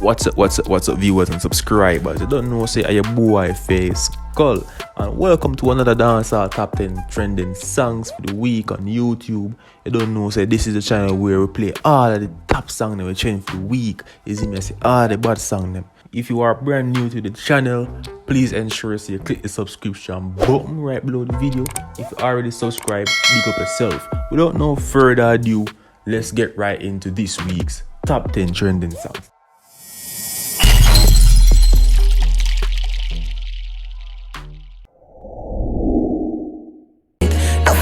What's up viewers and subscribers? You don't know, say, your boy Fayskull, and welcome to another Dancehall top 10 trending songs for the week on YouTube. You don't know, say, this is the channel where we play all of the top songs that we trend for the week. You see me, I say all the bad songs them. If you are brand new to the channel, please ensure you click the subscription button right below the video. If you already subscribed, big up yourself. Without no further ado, let's get right into this week's top 10 trending songs.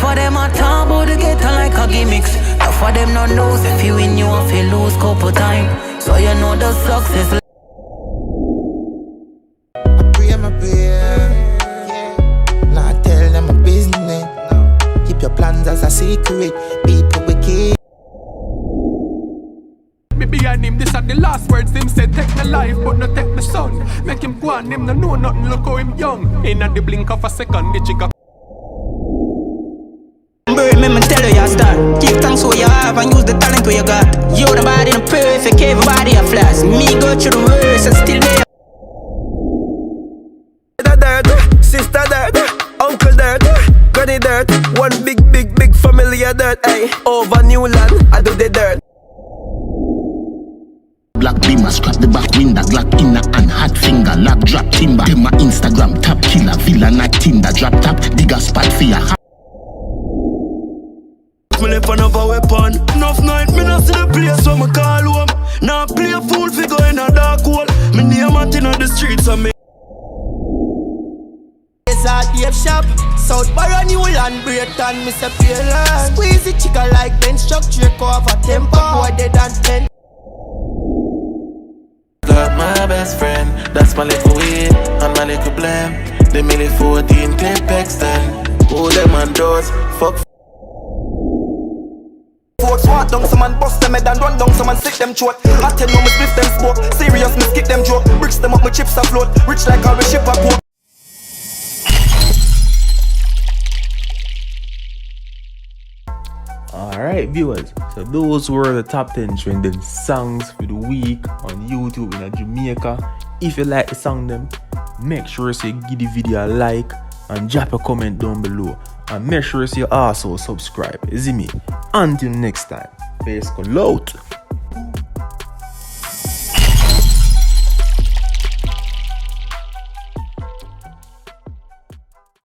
For them a talk about the ghetto like a gimmicks. Now for them no knows if you win you have to lose couple time. So you know the success. I pray my prayer, not tell them my business. Keep your plans as a secret. People wicked. Me and him, this are the last words him said. Take my life, but not take my son. Make him go on, him no know nothing, look how him young. In at the blink of a second, the Trigga. Remember tell you your star. Keep thanks what you have and use the talent what you got. You the body no perfect, everybody a flash. Me go through the worst and still there. Dirt, sister dirt, uncle dirt, granny dirt. One big family of dirt. Ay, over new land, I do the dirt. Black beamer, scrap the back window, Glock inner and hot finger, lock drop timber. Them my Instagram top killer, villain at Tinder, drop top, digger spot for ya. Me left another weapon. Enough night, me not see the place so me call home. Now play a fool figure in a dark hole. Me name out in the streets of me. It's a tape shop. South Barra, New Land, Brayton, Mr. Peeler. Squeeze the chicken like bench truck, trick over temper. Boy, they done 10. Got my best friend, that's my little weed and my little blame. They made it 14 tape extend. Who them on doors, fuck. Swat down some man bust them head and run down some man sick them throat. I tell you me split them smoke. Serious me skip them joke. Bricks them up my chips afloat. Rich like how we ship a quote. Alright viewers, so those were the top 10 trending songs for the week on YouTube in Jamaica. If you like the song them, make sure you give the video a like and drop a comment down below. And make sure you also subscribe. You see me? Until next time, Fayskullent.